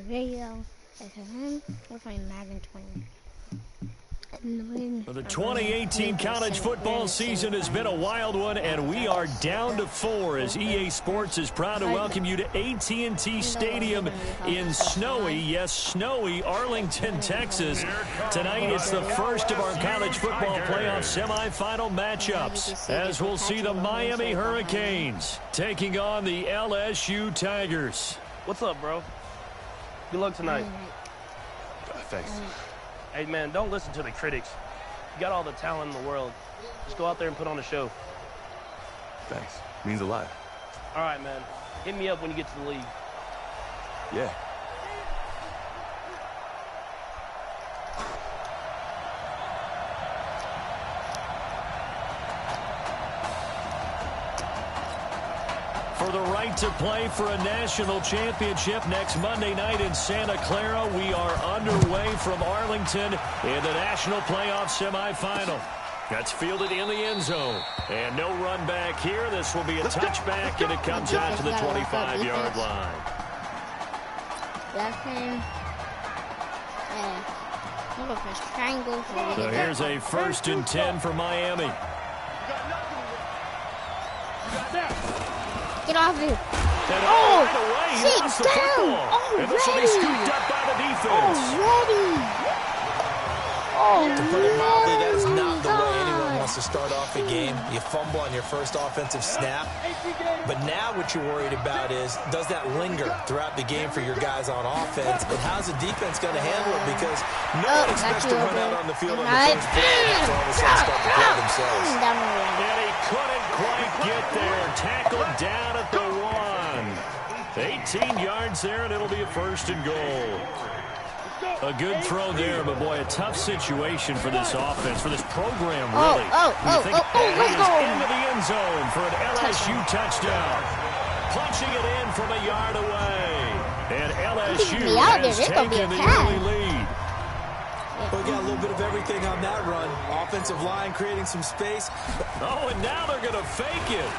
video. We're playing Madden 20. The 2018 college football season has been a wild one, and we are down to 4 as EA Sports is proud to welcome you to AT&T Stadium in snowy, yes, snowy Arlington, Texas. Tonight, it's the first of our college football playoff semifinal matchups, as we'll see the Miami Hurricanes taking on the LSU Tigers. What's up, bro? Good luck tonight. Thanks. Hey, man, don't listen to the critics. You got all the talent in the world. Just go out there and put on a show. Thanks. Means a lot. All right, man. Hit me up when you get to the league. Yeah. For the right to play for a national championship next Monday night in Santa Clara, we are underway from Arlington in the national playoff semifinal. That's fielded in the end zone. And no run back here. This will be a touchback, and it comes out to the 25-yard line. So here's a 1st and 10 for Miami. Get off it. Oh, right away, he lost the football. And this will be scooped up by the defense. To put it mildly, that is not the way anyone wants to start off a game. You fumble on your first offensive snap. But now what you're worried about is, does that linger throughout the game for your guys on offense? And how's the defense going to handle it? Because no one expects to run out on the field on the first play after all of a sudden start to play themselves. And he couldn't quite get there. Tackled down at the 1. 18 yards there, and it'll be a 1st and goal. A good throw there, but boy, a tough situation for this offense, for this program, really. Let's go. Into the end zone for an LSU touchdown. Punching it in from a yard away. And LSU has taken the early lead. Well, we got a little bit of everything on that run. Offensive line creating some space. Oh, and now they're going to fake it.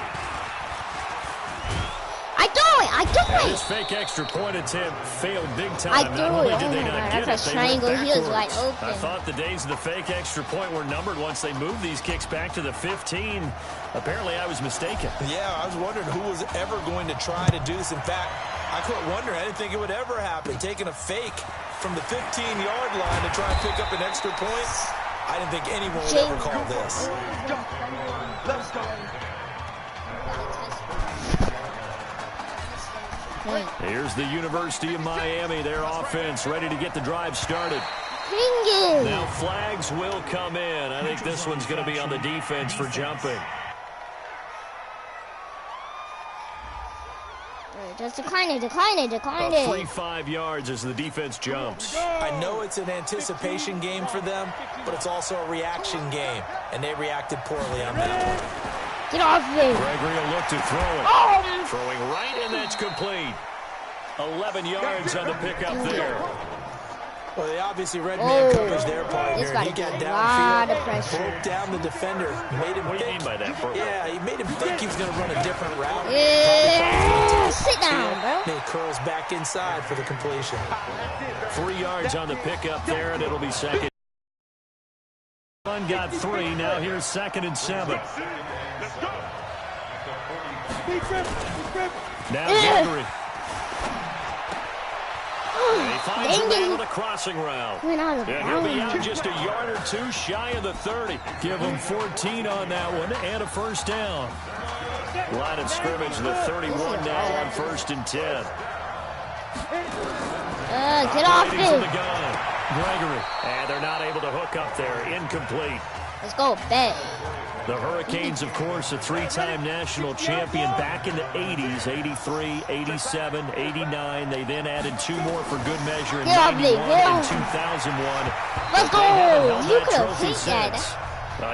I do it. This fake extra point attempt failed big time. I do not only it. did they not get That's it, a they went triangle. He was wide backwards. open. I thought the days of the fake extra point were numbered once they moved these kicks back to the 15. Apparently, I was mistaken. Yeah, I was wondering who was ever going to try to do this. In fact, I couldn't wonder. I didn't think it would ever happen. Taking a fake from the 15-yard line to try and pick up an extra point. I didn't think anyone would ever call this. Let's go. Here's the University of Miami, their offense ready to get the drive started. Now flags will come in. I think this one's going to be on the defense for jumping. Just decline it. A free 5 yards as the defense jumps. I know it's an anticipation game for them, but it's also a reaction game, and they reacted poorly on that one. Get off me. Gregory will look to throw it. Throwing right, and that's complete. 11 yards on the pickup there. Well, they obviously read man coverage their partner, and he got downfield, broke down the defender, made him What do you mean by that, bro? Yeah, he made him think he was going to run a different route. Sit down, bro. And he curls back inside for the completion. 3 yards on the pickup there, and it'll be second. One got 3. Now here's 2nd and 7. Now Gregory. And he finds a man with a crossing route. And he'll be out just a yard or 2 shy of the 30. Give him 14 on that one and a 1st down. Line of scrimmage, the 31 now on 1st and 10. Get off me. Gregory. And they're not able to hook up there. Incomplete. Let's go, bet. The Hurricanes, of course, a 3-time national champion back in the 80s, 83, 87, 89. They then added 2 more for good measure in 91 and 2001. Let's go. You could have hit that.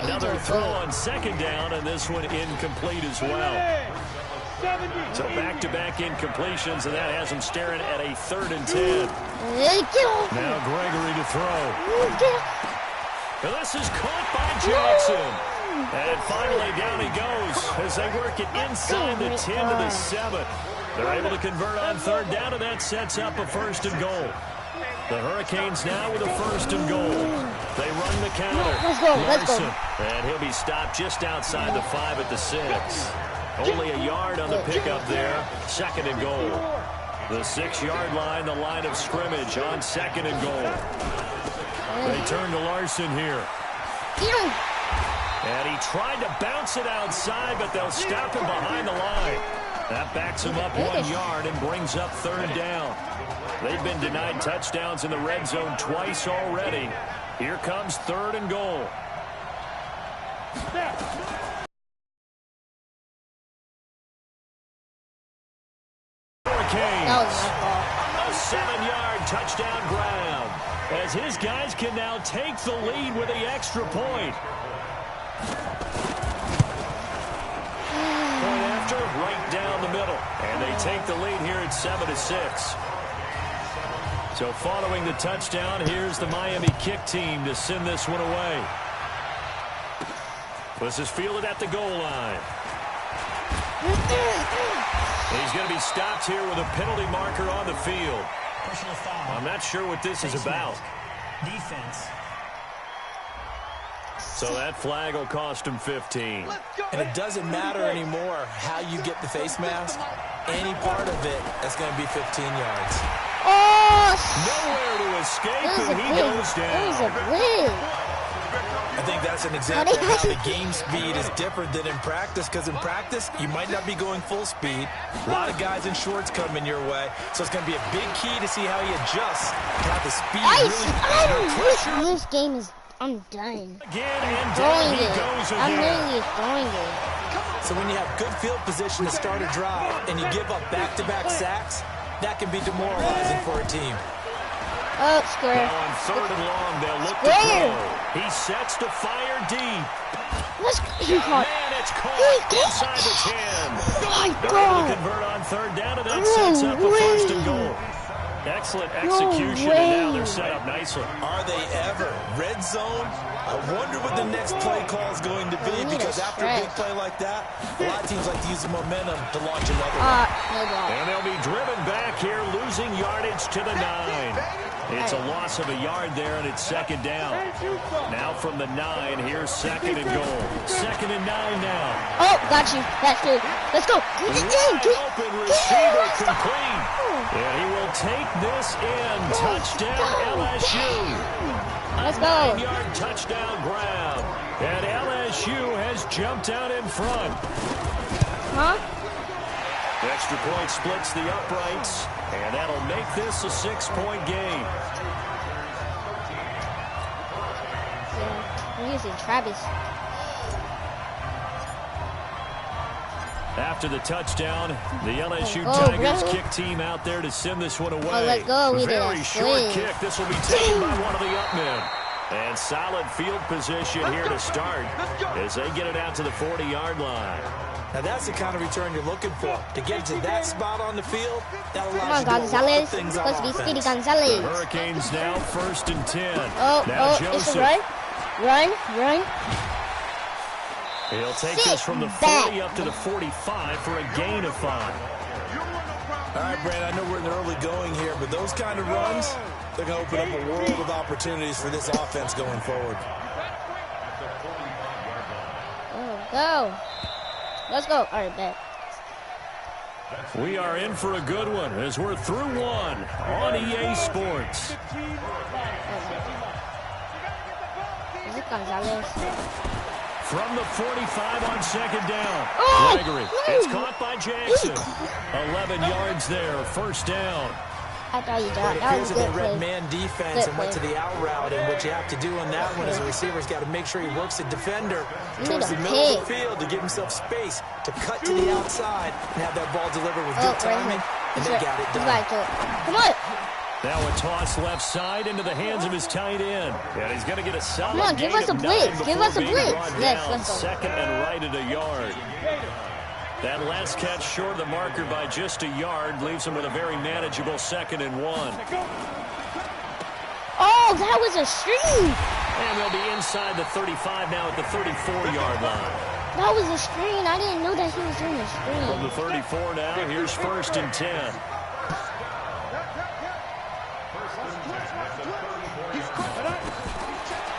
Another throw on 2nd down, and this one incomplete as well. So back-to-back incompletions, and that has them staring at a 3rd and 10. Now Gregory to throw. And this is caught by Jackson. And finally down he goes as they work it inside the 10 to the 7. They're able to convert on third down, and that sets up a 1st and goal. The Hurricanes now with a 1st and goal. They run the counter. Let's go. And he'll be stopped just outside the 5 at the 6. Only a yard on the pickup there. 2nd and goal. The 6-yard line, the line of scrimmage on 2nd and goal. They turn to Larson here. And he tried to bounce it outside, but they'll stop him behind the line. That backs him up 1 yard and brings up 3rd down. They've been denied touchdowns in the red zone twice already. Here comes 3rd and goal. Hurricanes. A 7-yard touchdown grab, as his guys can now take the lead with the extra point. Point after, right down the middle. And they take the lead here at 7-6. So following the touchdown, here's the Miami kick team to send this one away. This is fielded at the goal line. He's going to be stopped here with a penalty marker on the field. I'm not sure what this is about. Defense. So that flag will cost him 15. And it doesn't matter anymore how you get the face mask. Any part of it, that's going to be 15 yards. Oh! Nowhere to escape, and he goes down. It was a blitz. I think that's an example of how the game speed is different than in practice, because in practice, you might not be going full speed. A lot of guys in shorts coming your way, so it's going to be a big key to see how he adjusts to have the speed really. This game is... I'm done. Again, and down he goes again. I'm literally throwing it. So when you have good field position to start a drive and you give up back-to-back sacks, that can be demoralizing for a team. Oh, square. Now on 3rd and long, they'll look to throw. He sets to fire deep. Let's Man, it's caught inside the 10. Oh my They're able God. to convert on 3rd down, and that sets up a 1st and goal. Excellent execution, and now they're set up nicely. Are they ever? Red zone? I wonder what the next play call is going to be, because after a big play like that, a lot of teams like to use the momentum to launch another one. And they'll be driven back here, losing yardage to the 9. It's a loss of a yard there, and it's 2nd down. Now from the 9, here's 2nd and goal. 2nd and 9 now. Oh, got you. That's good. Let's go. Get it in. Open receiver complete. And he will take this in. Touchdown LSU. Let's go. 9-yard touchdown grab. And LSU has jumped out in front. Huh? Extra point splits the uprights, and that'll make this a 6-point game. Yeah, we're using Travis. After the touchdown, the LSU Tigers kick team out there to send this one away. Oh, let's go. We Very did short kick. This will be taken by one of the upmen. And solid field position here to start as they get it out to the 40-yard line. Now that's the kind of return you're looking for. To get to that spot on the field, that allows Come on, you to do a lot Gonzalez. of things on Supposed to be Speedy offense. Gonzalez. The Hurricanes now 1st and 10. Oh, it's a run. Run. He'll take this from the 40 up to the 45 for a gain of 5. All right, Brad, I know we're in the early going here, but those kind of runs, they're going to open up a world of opportunities for this offense going forward. Go. Let's go. All right, bet. We are in for a good one as we're through one on EA Sports. Is it Gonzalez? From the 45 on 2nd down. Oh, Gregory. no. It's caught by Jackson. 11 yards there. 1st down. I thought you But dropped. it That appears was a that good they read play. man defense and went to play. the out route, and what you have to do on that one as a receiver's got to make sure he works the defender You towards need the a middle of pick. the field to give himself space to cut to the outside and have that ball delivered with good timing, and they got it done. Come on. Now a toss left side into the hands of his tight end. And he's going to get a solid Come on, give gain us a of blitz. 9 Give us a before being blitz. brought Yes, down. let's go. 2nd and right at a yard. That last catch short of the marker by just a yard leaves him with a very manageable 2nd and 1. Oh, that was a string. And they'll be inside the 35 now at the 34-yard line. That was a screen. I didn't know that he was doing a screen. From the 34 now, here's 1st and 10.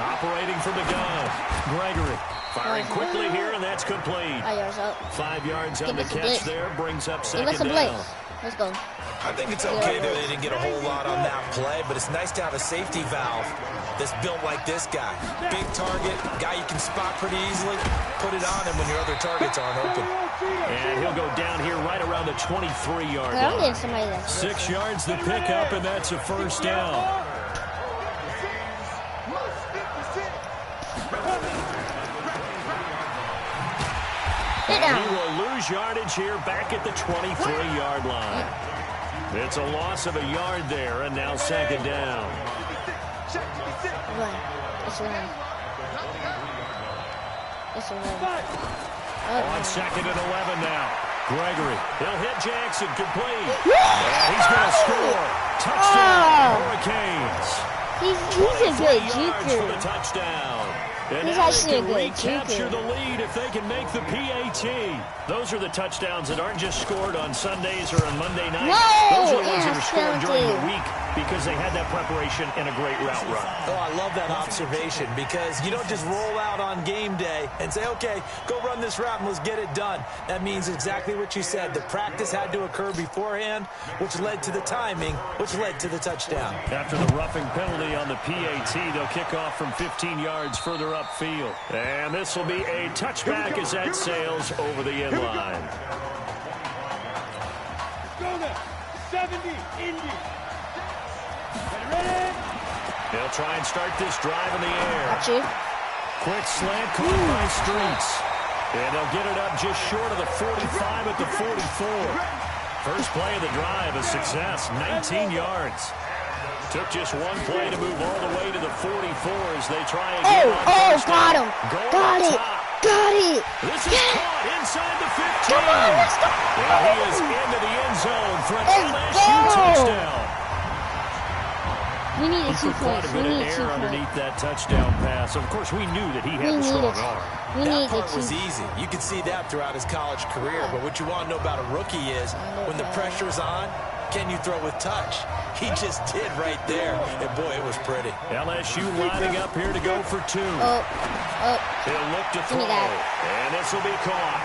Operating from the gun. Gregory firing quickly here, and that's complete. 5 yards up. 5 yards on the catch there, brings up Give us second a down. blitz. Let's go. I think it's okay that they didn't get a whole lot on that play, but it's nice to have a safety valve that's built like this guy. Big target, guy you can spot pretty easily. Put it on him when your other targets aren't open. And he'll go down here right around the 23-yard I'm line. getting somebody that's 6 yards the pickup, and that's a first down. Sit And down. he will lose yardage here back at the 23-yard line. It's a loss of a yard there, and now second down. Run. It's a run. It's a run. On second and 11 now. Gregory, he'll hit Jackson, complete. And he's going to score. Touchdown, Hurricanes. He's a good 3 yards for the juker. touchdown. And He's now actually they a can good recapture juker. the lead if they can make the PAT. Those are the touchdowns that aren't just scored on Sundays or on Monday nights. No! Those are the ones that were scored during the Penalty. week because they had that preparation and a great route run. Oh, I love that observation because you don't just roll out on game day and say, okay, go run this route and let's get it done. That means exactly what you said. The practice had to occur beforehand, which led to the timing, which led to the touchdown. After the roughing penalty on the PAT, they'll kick off from 15 yards further upfield. And this will be a touchback as that sails over the end line. Go there. 70, Indy. Ready? They'll try and start this drive in the air. Got you. Quick slant caught by Streets. And they'll get it up just short of the 45 at the 44. First play of the drive, a success, 19 yards. Took just one play to move all the way to the 44 as they try again. Got him. Got it. Got it. This is caught inside the 15. Come on, let's go. And he is into the end zone for an Let's LSU go. touchdown. We needed He 2 put quite points. a We bit of needed 2 air points. underneath that touchdown pass. Of course, we knew that he had We the strong needed arm. We That needed part 2. was easy. You could see that throughout his college career. But what you want to know about a rookie is when the pressure's on, can you throw with touch? He just did right there. And, boy, it was pretty. LSU lining up here to go for 2. He'll look to throw. And this will be caught.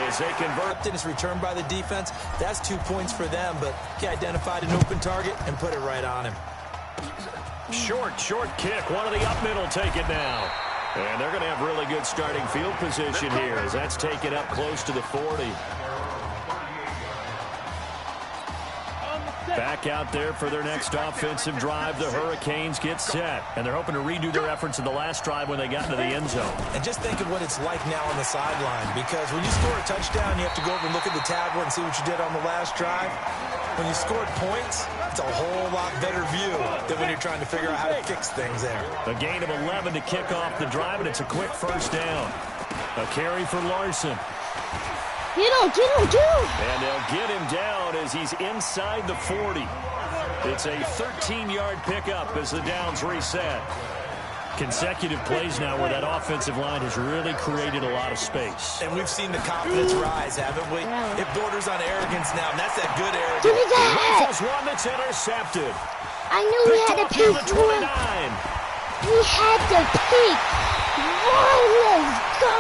As they convert. It's returned by the defense. That's 2 points for them. But he identified an open target and put it right on him. Short kick. One of the up middle take it now. And they're going to have really good starting field position here as that's taken up close to the 40. Back out there for their next offensive drive. The Hurricanes get set. And they're hoping to redo their efforts in the last drive when they got into the end zone. And just think of what it's like now on the sideline. Because when you score a touchdown, you have to go over and look at the tablet and see what you did on the last drive. When you scored points, it's a whole lot better view than when you're trying to figure out how to fix things there. A gain of 11 to kick off the drive, and it's a quick first down. A carry for Larson. Get him. And they'll get him down as he's inside the 40. It's a 13-yard pickup as the downs reset. Consecutive plays now where that offensive line has really created a lot of space. And we've seen the confidence rise, haven't we? It borders on arrogance now, and that's that good arrogance. Give me that. Rifles one that's intercepted. I knew we had to Picked pick off near the 29. one. We had to pick one. Let's go.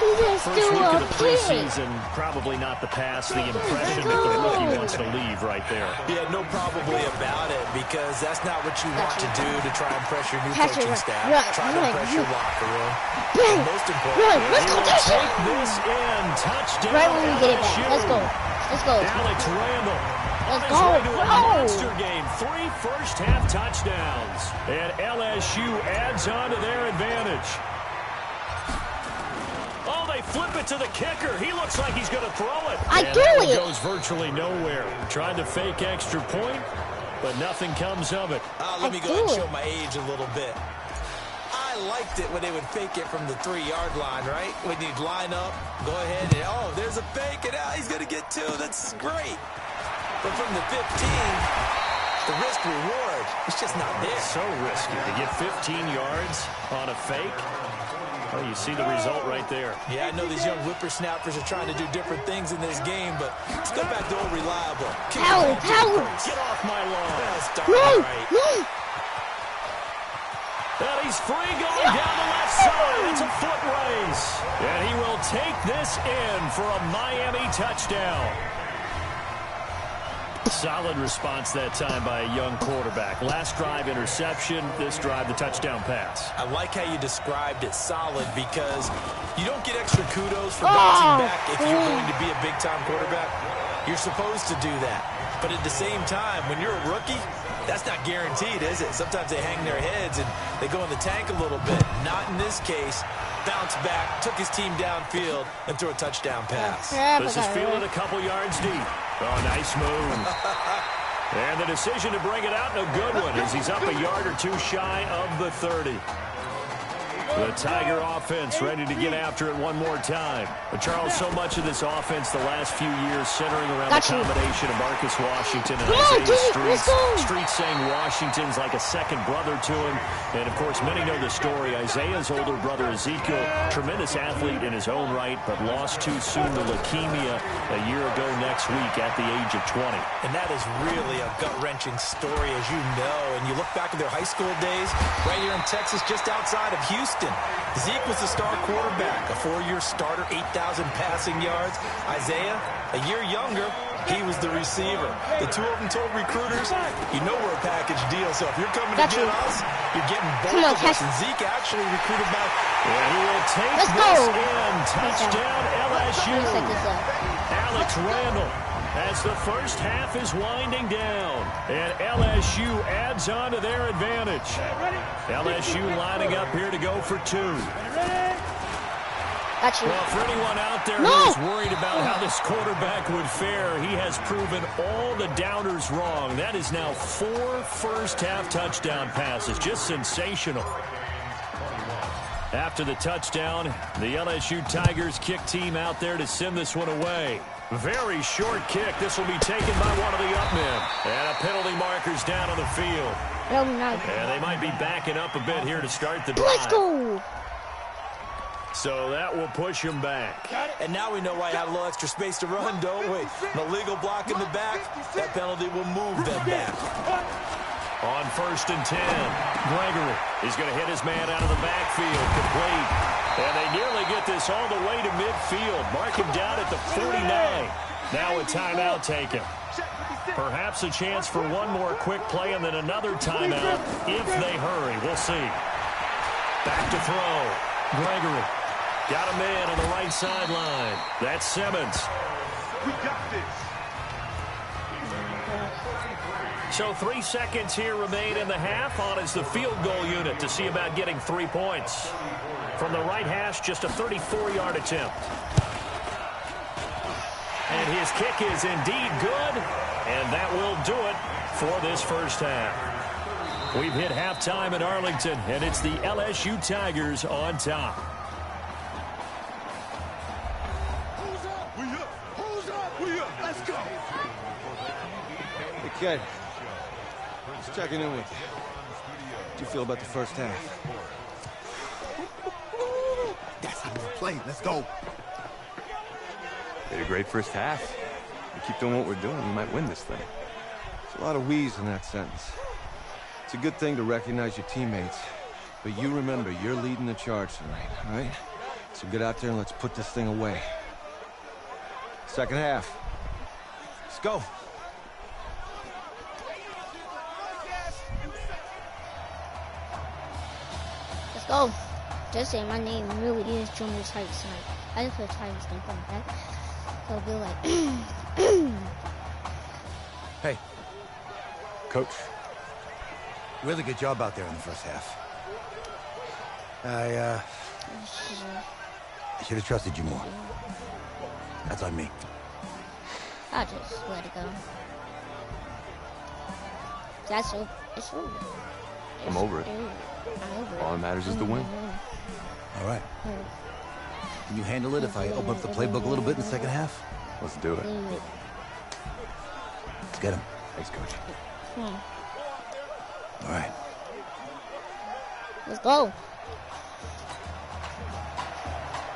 He just First do week a of the pick. preseason, probably not the pass, the impression that the rookie wants to leave right there. Yeah, no probably about it, because that's not what you want to do to try and pressure new Pressure, coaching right, staff. right, Try to right, press your locker room. Bang. And most Run. important, Let's go. Take this in. Touchdown. Right when we get it back. LSU. Let's go. Alex Randall. Let's On his go. way to a Go. monster game. 3 first-half touchdowns. And LSU adds on to their advantage. Oh, they flip it to the kicker. He looks like he's going to throw it. I and do that one it. goes virtually nowhere. Tried to fake extra point, but nothing comes of it. let me go ahead and show my age a little bit. I liked it when they would fake it from the 3-yard line, right? When you'd line up, go ahead and, oh, there's a fake, and he's going to get 2. That's great. But from the 15, the risk-reward, it's just not there. So risky to get 15 yards on a fake. Well, you see the result right there. Yeah, I know these young whippersnappers are trying to do different things in this game, but let's go back to old reliable. Power. Get off my lawn. That's darn right. And he's free going down the left side. It's a foot race. And he will take this in for a Miami touchdown. Solid response that time by a young quarterback. Last drive, interception. This drive, the touchdown pass. I like how you described it, solid, because you don't get extra kudos for bouncing back if you're going to be a big-time quarterback. You're supposed to do that. But at the same time, when you're a rookie, that's not guaranteed, is it? Sometimes they hang their heads and they go in the tank a little bit. Not in this case. Bounced back, took his team downfield, and threw a touchdown pass. This is fielded a couple yards deep. Oh, nice move. And the decision to bring it out, and a good one, as he's up a yard or two shy of the 30. The Tiger offense ready to get after it one more time. But Charles, so much of this offense the last few years centering around the combination of Marcus Washington and Isaiah Streets saying Washington's like a second brother to him. And, of course, many know the story. Isaiah's older brother, Ezekiel, tremendous athlete in his own right, but lost too soon to leukemia a year ago next week at the age of 20. And that is really a gut-wrenching story, as you know. And you look back at their high school days, right here in Texas, just outside of Houston. Zeke was the star quarterback, a 4-year starter, 8,000 passing yards. Isaiah, a year younger, he was the receiver. The two of them told recruiters, you know we're a package deal, so if you're coming to get us, you're getting both of us. And Zeke actually recruited back. And he will take this in. Touchdown LSU. Alex Randall, as the first half is winding down, and LSU adds on to their advantage. LSU lining up here to go for 2. Well, for anyone out there who's worried about how this quarterback would fare, he has proven all the doubters wrong. That is now 4 first-half touchdown passes. Just sensational. After the touchdown, the LSU Tigers kick team out there to send this one away. Very short kick. This will be taken by one of the up men. And a penalty marker's down on the field. And they might be backing up a bit here to start the drive. Let's go. So that will push him back. And now we know why I have a little extra space to run, don't we? An illegal block in the back. That penalty will move them back. On 1st and 10, Gregory is going to hit his man out of the backfield, complete. And they nearly get this all the way to midfield. Mark him down at the 49. Now a timeout taken. Perhaps a chance for one more quick play and then another timeout if they hurry. We'll see. Back to throw. Gregory got a man on the right sideline. That's Simmons. We got this. So 3 seconds here remain in the half. On is the field goal unit to see about getting 3 points. From the right hash, just a 34-yard attempt. And his kick is indeed good, and that will do it for this first half. We've hit halftime in Arlington, and it's the LSU Tigers on top. Who's up? We up. Who's up? We up. Let's go. Hey, kid. Just checking in with you. How do you feel about the first half? That's how we play. Let's go. Had a great first half. We keep doing what we're doing, we might win this thing. There's a lot of wheeze in that sentence. It's a good thing to recognize your teammates. But you remember, you're leading the charge tonight, all right? So get out there and let's put this thing away. Second half. Let's go. Let's go. Just say my name really is Junior Tights. I just put Tights in front of that. So it'll be like... Hey. Coach. Really good job out there in the first half. I should have trusted you more. That's on me. I'll just let it go. That's over. It's over. I'm over it. I'm over it. All that matters is the win. All right. Can you handle it if I open up the playbook a little bit in the second half? Let's do it. Let's get him. Thanks, Coach. All right. Let's go.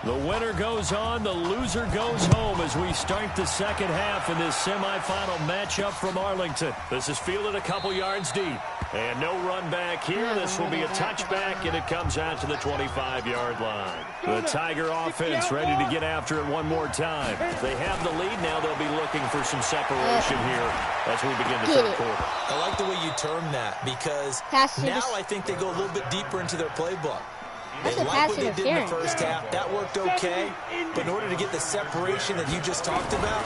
The winner goes on, the loser goes home as we start the second half in this semifinal matchup from Arlington. This is fielded a couple yards deep. And no run back here. This will be a touchback, and it comes out to the 25-yard line. The Tiger offense ready to get after it one more time. They have the lead. Now they'll be looking for some separation here as we begin the third quarter. I like the way you term that because now I think they go a little bit deeper into their playbook. They like what they did in the first half. That worked okay. But in order to get the separation that you just talked about,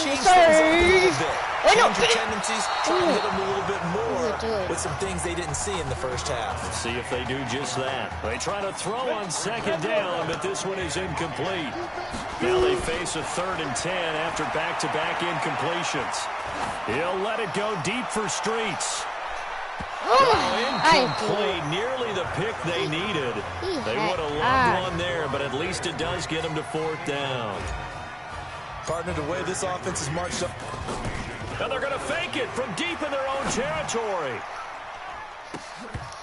change things up a little bit. Change your tendencies. Try and hit them a little bit more with some things they didn't see in the first half. Let's see if they do just that. They try to throw on second down, but this one is incomplete. Now they face a 3rd and 10 after back-to-back incompletions. He'll let it go deep for Streets. Incomplete, nearly the pick they needed. They would have loved one there, but at least it does get them to 4th down. Partner, the way this offense is marched up. And they're going to fake it from deep in their own territory.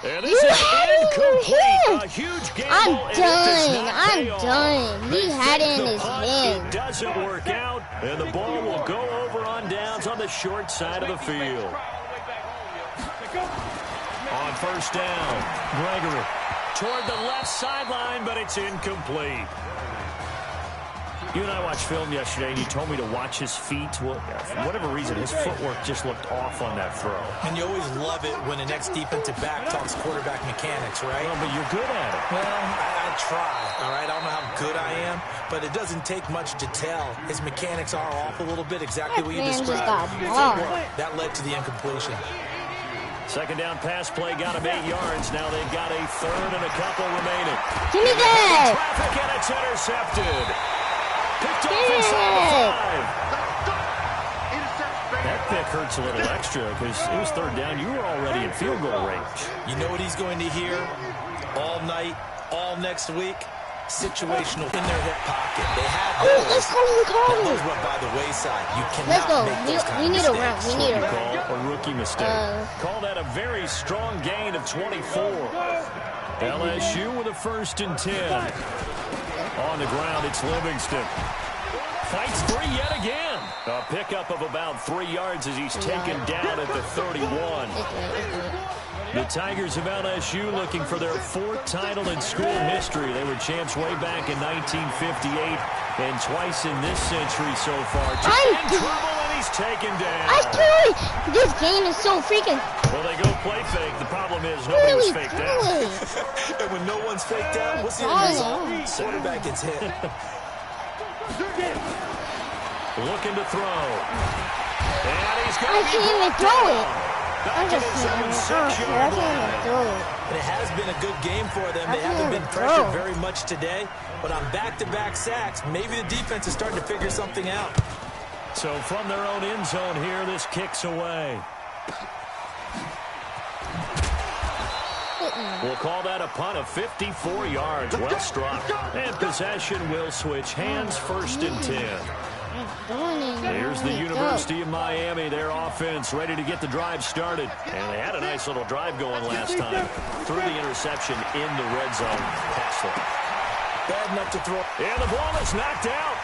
And this is incomplete. A huge gamble. I'm done. He had it in his hand. It doesn't work out, and the ball will go over on downs on the short side of the field. On 1st down, Gregory toward the left sideline, but it's incomplete. You and I watched film yesterday, and you told me to watch his feet. Well, for whatever reason, his footwork just looked off on that throw. And you always love it when an ex-defensive back talks quarterback mechanics, right? Well, but you're good at it. Well, I try, all right? I don't know how good I am, but it doesn't take much to tell. His mechanics are off a little bit, exactly what you described. That led to the incompletion. Second down pass play got him 8 yards. Now they've got a 3rd and a couple remaining. Give me that! Traffic, and it's intercepted. Picked off inside the 5. That pick hurts a little extra because it was 3rd down. You were already in field goal range. You know what he's going to hear all night, all next week? Situational in their hip pocket. They have those. Let's go. Those went by the wayside. You cannot make those kind of mistakes. We need a run. Call a rookie mistake. Call that a very strong gain of 24. LSU with a 1st and 10. On the ground, it's Livingston. Fights free yet again. A pickup of about 3 yards as he's taken down at the 31. The Tigers of LSU looking for their 4th title in school history. They were champs way back in 1958 and twice in this century so far. In trouble, and he's taken down. This game is so freaking... Well, they go play fake. The problem is nobody was faked out. And when no one's faked out, what's the end result? Quarterback gets hit. Looking to throw. And he's going I can't even throw it. And it has been a good game for them. They haven't been pressured very much today, but on back-to-back sacks, maybe the defense is starting to figure something out. So from their own end zone here, this kicks away. We'll call that a punt of 54 yards. Well struck. And possession will switch hands, 1st and 10. Here's the University of Miami, their offense ready to get the drive started. And they had a nice little drive going last time. Threw the interception in the red zone. Pass it. Bad enough to throw. And the ball is knocked out.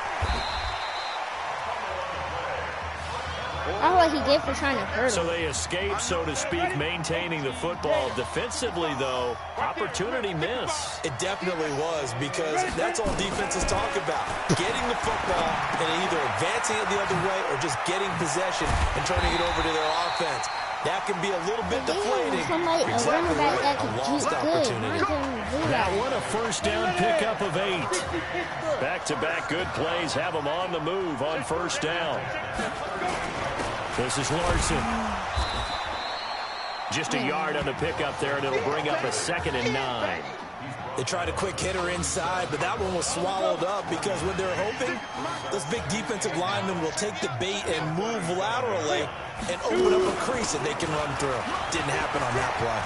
I don't know what he did for trying to hurt him. So they escape, so to speak, maintaining the football. Defensively, though, opportunity miss. It definitely was, because that's all defenses talk about. Getting the football and either advancing it the other way or just getting possession and turning it over to their offense. That can be a little bit deflating. Exactly right. A lost opportunity. That one a 1st down pickup of 8. Back-to-back good plays have them on the move on 1st down. This is Larson. Just a yard on the pickup there, and it'll bring up a 2nd and 9. They tried a quick hitter inside, but that one was swallowed up because what they're hoping, those big defensive linemen will take the bait and move laterally and open up a crease that they can run through. Didn't happen on that play.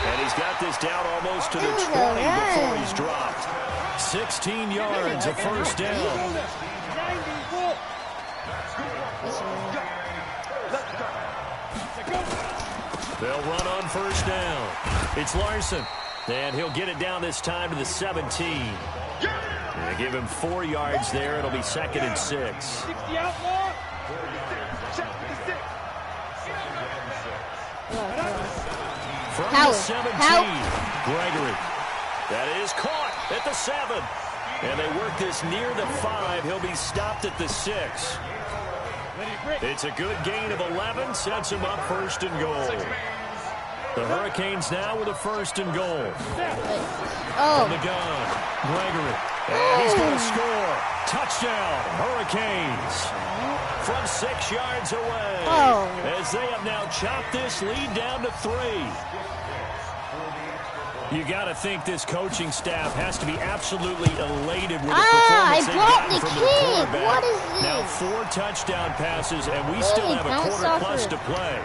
And he's got this down almost to the 20 before he's dropped. 16 yards, a 1st down. They'll run on 1st down. It's Larson. And he'll get it down this time to the 17. They give him 4 yards there. It'll be 2nd and 6. 60 out more. From Howard. the 17, Gregory. That is caught at the 7. And they work this near the 5. He'll be stopped at the 6. It's a good gain of 11. Sets him up 1st and goal. The Hurricanes now with a 1st and goal. From the gun, Gregory. And he's going to score. Touchdown, Hurricanes. From 6 yards away. As they have now chopped this lead down to 3. You got to think this coaching staff has to be absolutely elated with the performance they've gotten from their quarterback. What is this? Now 4 touchdown passes, and we still have a quarter plus to play.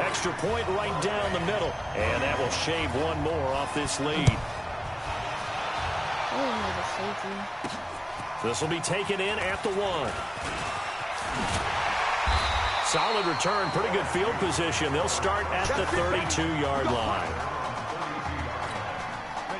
Extra point right down the middle, and that will shave 1 more off this lead. This will be taken in at the 1. Solid return, pretty good field position. They'll start at the 32-yard line.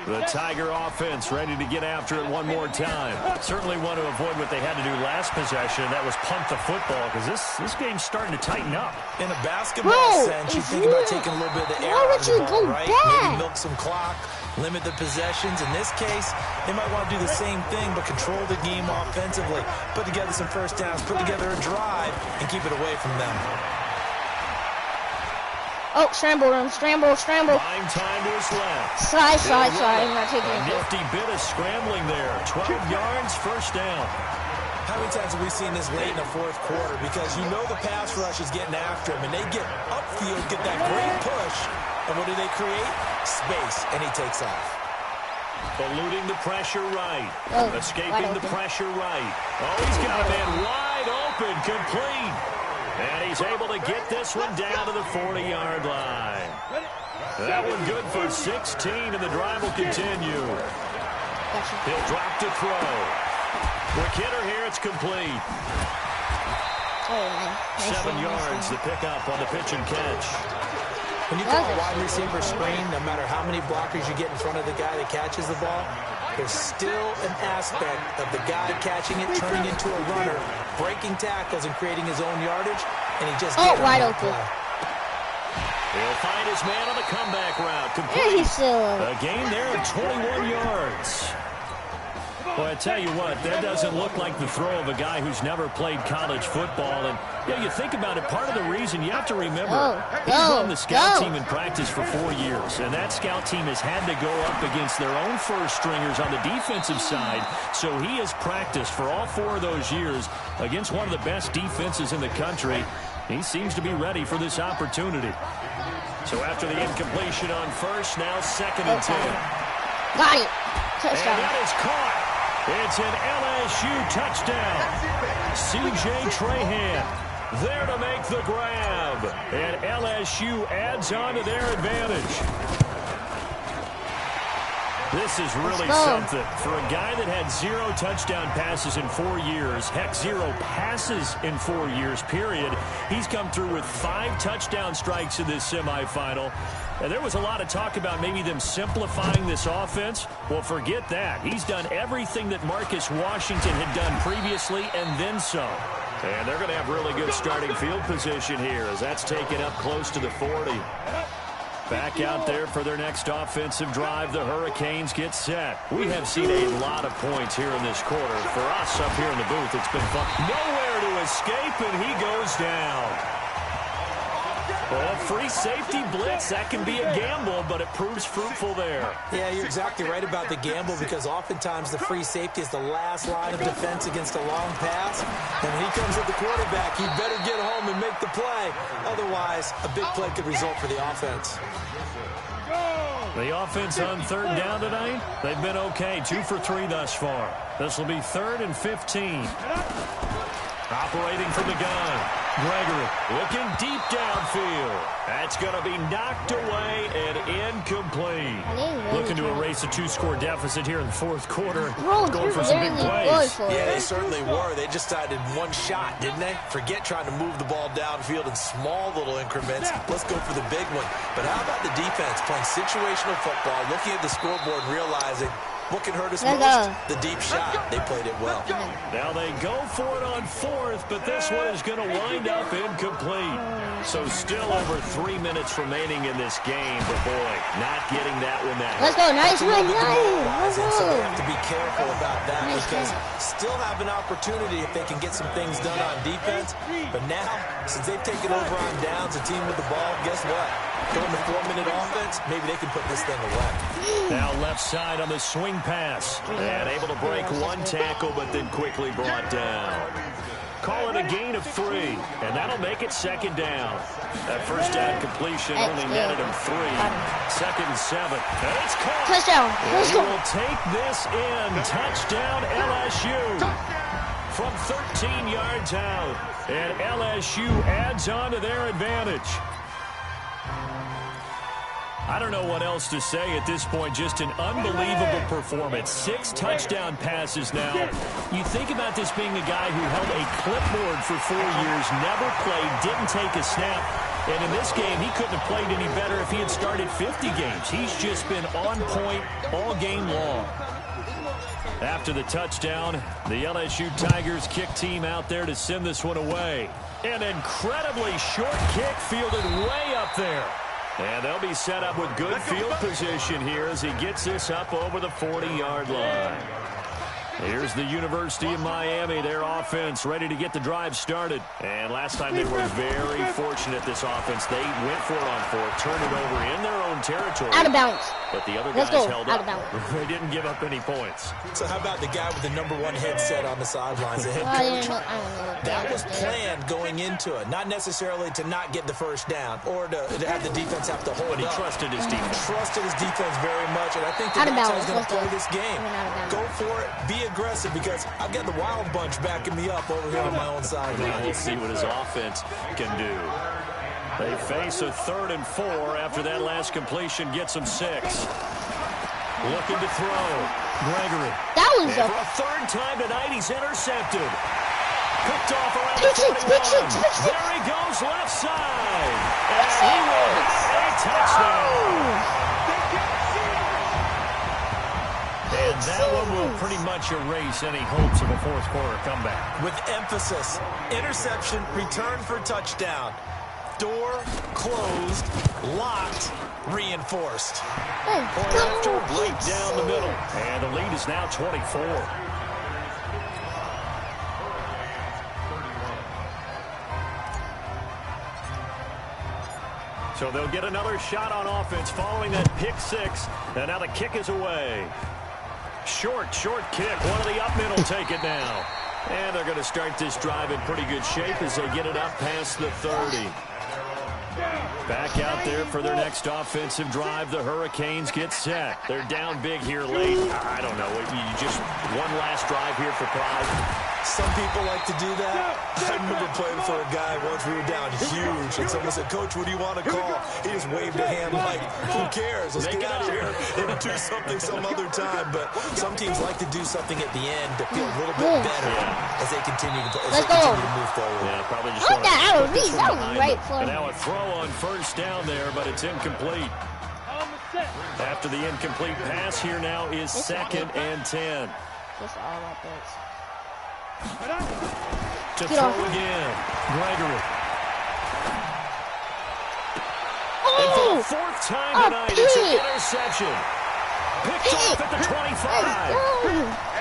The Tiger offense ready to get after it one more time. Certainly want to avoid what they had to do last possession. That was punt the football, because this game's starting to tighten up. In a basketball sense, you think about taking a little bit of the air out of the ball, right? Maybe milk some clock, limit the possessions. In this case, they might want to do the same thing, but control the game offensively. Put together some first downs, put together a drive, and keep it away from them. Oh, scramble room, scramble. Buying time to his left. Sorry, I'm not taking A it. nifty bit of scrambling there. 12 yards, 1st down. How many times have we seen this late in the 4th quarter? Because you know the pass rush is getting after him, and they get upfield, get that great push, and what do they create? Space, and he takes off. Eluding the pressure right. Escaping the pressure right. Oh, he's got a man wide open, complete. And he's able to get this one down to the 40-yard line. That one good for 16, and the drive will continue. He'll drop to throw. Quick hitter here, it's complete. 7 yards, the pickup on the pitch and catch. When you call a wide receiver screen, no matter how many blockers you get in front of the guy that catches the ball, there's still an aspect of the guy catching it, turning into a runner, breaking tackles and creating his own yardage, and he just gets wide open. He'll find his man on the comeback route. Complete. A gain there of 21 yards. Well, I tell you what, that doesn't look like the throw of a guy who's never played college football. And yeah, you think about it, part of the reason you have to remember, he's run the scout team in practice for 4 years, and that scout team has had to go up against their own first stringers on the defensive side. So he has practiced for all 4 of those years against one of the best defenses in the country. He seems to be ready for this opportunity. So after the incompletion on 1st, now 2nd and 10. Got it. Touchdown. And that is caught. It's an LSU touchdown. C.J. Trahan there to make the grab. And LSU adds on to their advantage. This is really something. For a guy that had 0 touchdown passes in 4 years, heck, 0 passes in 4 years, period, he's come through with 5 touchdown strikes in this semifinal. And there was a lot of talk about maybe them simplifying this offense. Well, forget that. He's done everything that Marcus Washington had done previously and then some. And they're going to have really good starting field position here as that's taken up close to the 40. Back out there for their next offensive drive. The Hurricanes get set. We have seen a lot of points here in this quarter. For us up here in the booth, it's been fun. Nowhere to escape, and he goes down. Well, a free safety blitz, that can be a gamble, but it proves fruitful there. Yeah, you're exactly right about the gamble, because oftentimes the free safety is the last line of defense against a long pass. And when he comes at the quarterback, he better get home and make the play. Otherwise, a big play could result for the offense. The offense on 3rd down tonight, they've been okay. 2 for 3 thus far. This will be 3rd and 15. Operating from the gun. Gregory looking deep downfield. That's going to be knocked away and incomplete. Looking to erase a 2-score deficit here in the 4th quarter. Going for some big plays. Yeah, they certainly were. They just decided one shot, didn't they? Forget trying to move the ball downfield in small little increments. Let's go for the big one. But how about the defense playing situational football, looking at the scoreboard and realizing What can hurt us Let's most? go. The deep shot. They played it well. Now they go for it on fourth, but this one is going to wind up incomplete. So still over 3 minutes remaining in this game, but boy, not getting that one that Let's go. Nice one. Nice. Nice. So they have to be careful about that Nice because play. still have an opportunity if they can get some things done on defense. But now, since they've taken over on downs, a team with the ball, guess what? Going to 4-minute offense, maybe they can put this thing away. Now left side on the swing pass. And able to break one tackle, but then quickly brought down. Call it a gain of 3, and that'll make it second down. That first down completion only netted him 3. Second and 7. And it's caught. Touchdown. Let's He go. will take this in. Touchdown LSU. From 13 yards out. And LSU adds on to their advantage. I don't know what else to say at this point. Just an unbelievable performance. 6 touchdown passes now. You think about this being a guy who held a clipboard for 4 years, never played, didn't take a snap. And in this game, he couldn't have played any better if he had started 50 games. He's just been on point all game long. After the touchdown, the LSU Tigers kick team out there to send this one away. An incredibly short kick fielded way up there. And they'll be set up with good field position here as he gets this up over the 40-yard line. Here's the University of Miami, their offense ready to get the drive started. And last time they were very fortunate, this offense. They went for it on 4th, turned it over in their own territory. Out of bounds. But the other Let's guys go. held Out up. of bounds. They didn't give up any points. So how about the guy with the #1 headset on the sidelines, the head I coach? don't know. That was planned going into it, not necessarily to not get the first down or to have the defense have to hold But he up. trusted his defense. Trusted his defense very much, and I think Out of that's how bounds. he's going to Let's play go. this game. We're out of bounds. Go for it. Be aggressive because I've got the Wild Bunch backing me up over here on my own side. Now we'll see what his offense can do. They face a 3rd and 4 after that last completion gets them 6. Looking to throw. Gregory. That was And a for a 3rd time tonight, he's intercepted. Picked off around Pick the six, 41. pick six, pick six. There he goes left side. And he wins a touchdown. And that one will pretty much erase any hopes of a 4th quarter comeback. With emphasis, interception, return for touchdown. Door closed, locked, reinforced. Point after, right down the middle. And the lead is now 24. So they'll get another shot on offense following that pick 6. And now the kick is away. Short kick. One of the up middle take it now. And they're going to start this drive in pretty good shape as they get it up past the 30. Back out there for their next offensive drive. The Hurricanes get set. They're down big here late. I don't know. You just one last drive here for pride. Some people like to do that. I remember playing for a guy once. We were down huge, and someone said, "Coach, what do you want to call?" He just waved a hand like, "Who cares? Let's get out of here and do something some other time." But some teams like to do something at the end to feel a little bit better as they continue to move forward. Yeah, probably just What the hell? put this That one was behind right them. for And him. now a throw on 1st down there, but it's incomplete. After the incomplete pass, here now is 2nd and 10. Just all about this. To Get throw off. again. Gregory. And for the 4th time tonight, it's an interception. Picked off at the 25.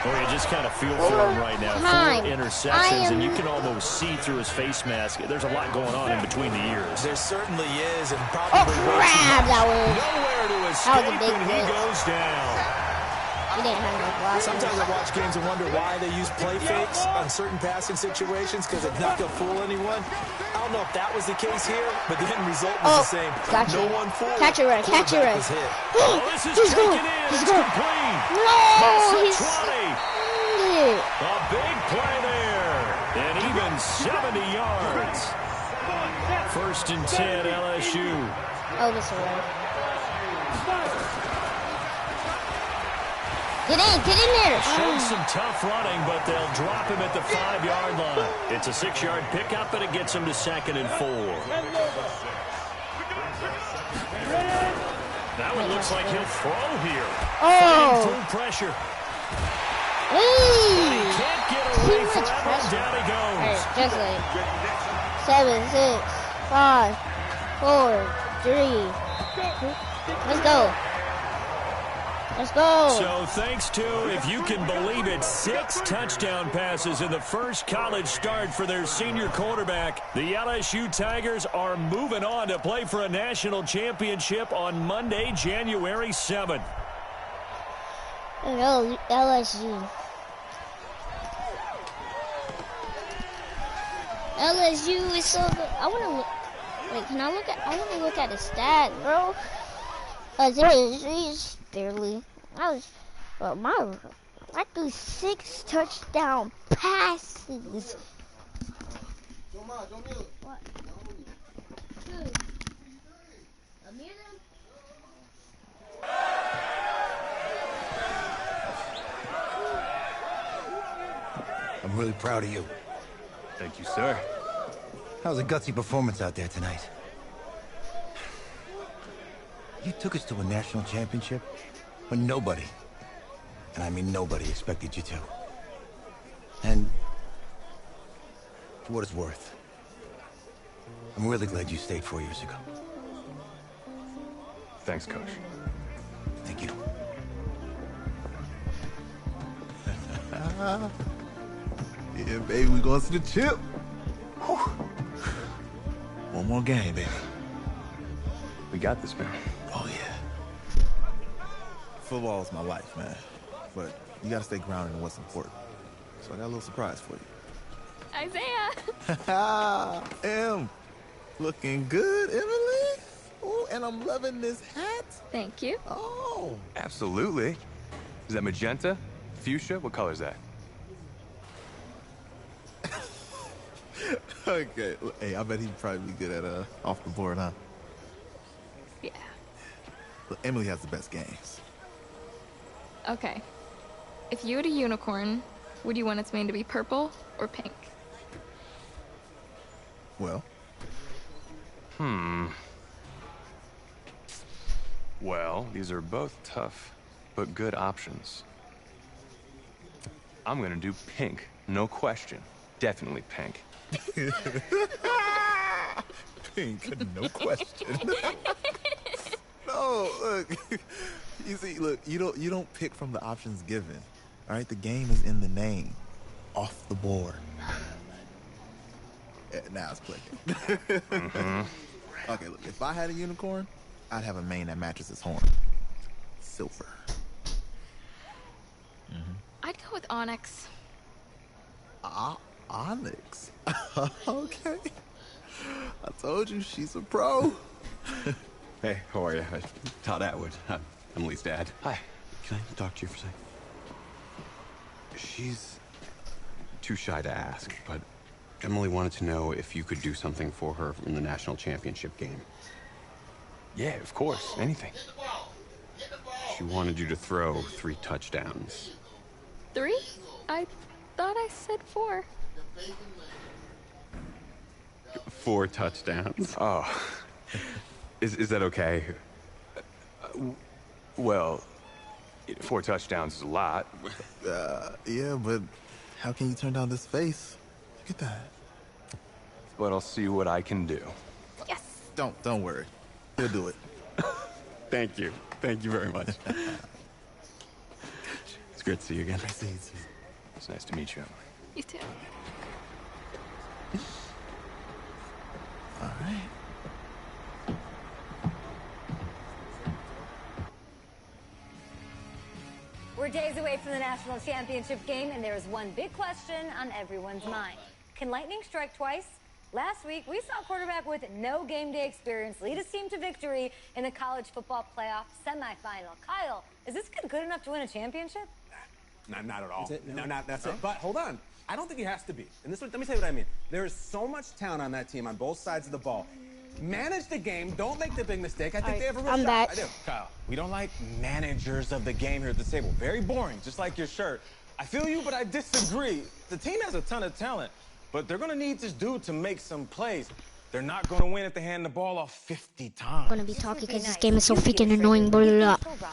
Well, you just kind of feel for him right now. 4 interceptions, and you can almost see through his face mask. There's a lot going on in between the ears. There certainly is, and Oh, probably crap. That was... Nowhere to That was a escape, big and he miss. goes down. He didn't have no glasses. Sometimes I watch games and wonder why they use play fakes on certain passing situations because it's not going to fool anyone. I don't know if that was the case here, but the end result was the same. Gotcha. No one fooled. Catch it right. Catch it right. Was hit. Oh, this is He's taken going. in. He's It's going. complete. No, Past the he's... 20. A big play there. And even 70 yards. 1st and 10, LSU. Oh, this way. Get in there. Showed some tough running, but they'll drop him at the 5-yard line. It's a 6-yard pickup, and it gets him to 2nd and 4. That one looks like he'll throw here. Oh! Through pressure. Hey! He can't get away Too from much that. pressure. Down he goes. Alright, just like 7, 6, 5, 4, 3. Let's go. Let's go. So thanks to, if you can believe it, 6 touchdown passes in the first college start for their senior quarterback. The LSU Tigers are moving on to play for a national championship on Monday, January 7th. No, LSU. LSU is so good. I want to look. Wait, can I look at? I want to look at the stat, bro. There's barely. I threw 6 touchdown passes. What? Dude. I'm really proud of you. Thank you, sir. How's a gutsy performance out there tonight? You took us to a national championship when nobody, and I mean nobody, expected you to. And for what it's worth, I'm really glad you stayed 4 years ago. Thanks, Coach. Thank you. Yeah, baby, we going to the chip. Whew. One more game, baby. We got this, man. Oh, yeah. Football is my life, man. But you got to stay grounded in what's important. So I got a little surprise for you. Isaiah! Looking good, Emily. Oh, and I'm loving this hat. Thank you. Oh. Absolutely. Is that magenta? Fuchsia? What color is that? Okay. Hey, I bet he'd probably be good at off the board, huh? Yeah. Look, Emily has the best games. Okay. If you had a unicorn, would you want its mane to be purple or pink? Well. Well, these are both tough, but good options. I'm gonna do pink, no question. Definitely pink. Pink, no question. No, look. You see, look, you don't pick from the options given. All right, the game is in the name. Off the board. Yeah, now it's clicking. Okay, look, if I had a unicorn, I'd have a mane that matches his horn. Silver. I'd go with onyx. Onyx. Okay. I told you she's a pro. Hey, how are you? Todd Atwood. I'm Emily's dad. Hi. Can I talk to you for a second? She's too shy to ask, but Emily wanted to know if you could do something for her in the national championship game. Yeah, of course. Anything. She wanted you to throw 3 touchdowns. 3? I thought I said 4. 4 touchdowns. Oh. Is that okay? Well, 4 touchdowns is a lot. Yeah, but how can you turn down this face? Look at that. But I'll see what I can do. Yes! Don't worry. He'll do it. Thank you. Thank you very much. It's great to see you again. Nice to meet you. It's nice to meet you, Emily. You too. All right. We're days away from the national championship game, and there is one big question on everyone's mind. Can lightning strike twice? Last week, we saw a quarterback with no game day experience lead his team to victory in the college football playoff semifinal. Kyle, is this kid good enough to win a championship? Not at all. No, that's it. But hold on. I don't think he has to be. And let me tell you what I mean. There is so much talent on that team on both sides of the ball. Manage the game. Don't make the big mistake. I think they have a real shot. back. I do. Kyle, we don't like managers of the game here at the table. Very boring, just like your shirt. I feel you, but I disagree. The team has a ton of talent, but they're going to need this dude to make some plays. They're not going to win if they hand the ball off 50 times. I'm gonna be talking because this game is so freaking annoying. Blah, blah, blah.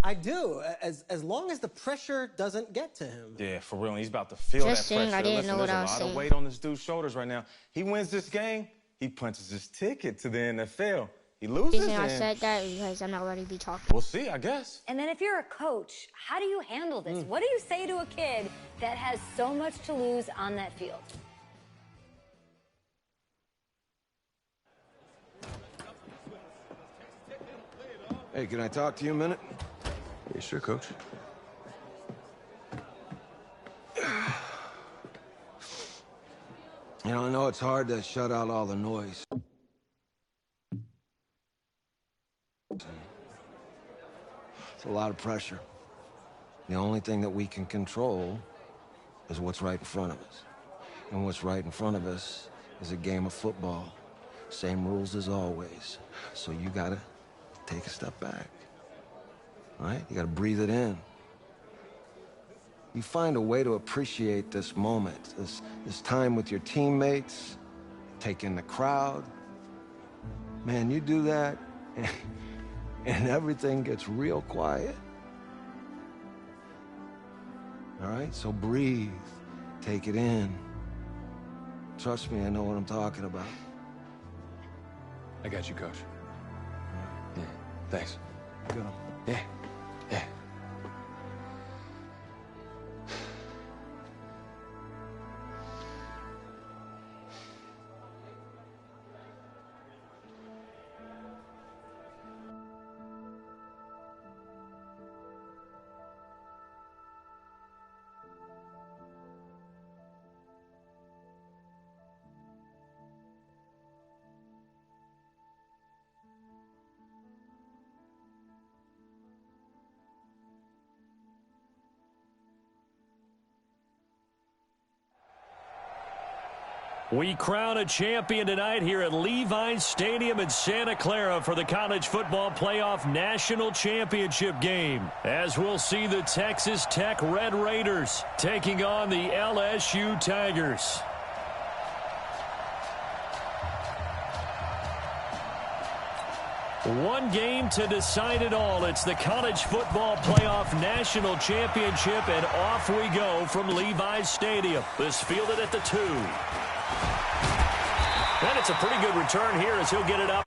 I do, as long as the pressure doesn't get to him. Yeah, for real. He's about to feel Just that saying, pressure. I didn't Listen, know what there's I was a lot saying. of weight on this dude's shoulders right now. He wins this game, he punches his ticket to the NFL. He loses. The reason I said that is because I'm not ready to be talking. We'll see, I guess. And then if you're a coach, how do you handle this? What do you say to a kid that has so much to lose on that field? Hey, can I talk to you a minute? Yeah, sure, Coach. You know, I know it's hard to shut out all the noise. It's a lot of pressure. The only thing that we can control is what's right in front of us. And what's right in front of us is a game of football. Same rules as always. So you gotta take a step back. All right? You gotta breathe it in. You find a way to appreciate this moment, this time with your teammates, take in the crowd. Man, you do that, and everything gets real quiet. All right? So breathe. Take it in. Trust me, I know what I'm talking about. I got you, Coach. Yeah, thanks. Good. Yeah, yeah. We crown a champion tonight here at Levi's Stadium in Santa Clara for the College Football Playoff National Championship game, as we'll see the Texas Tech Red Raiders taking on the LSU Tigers. One game to decide it all. It's the College Football Playoff National Championship, and off we go from Levi's Stadium. This fielded at the 2. And it's a pretty good return here as he'll get it up.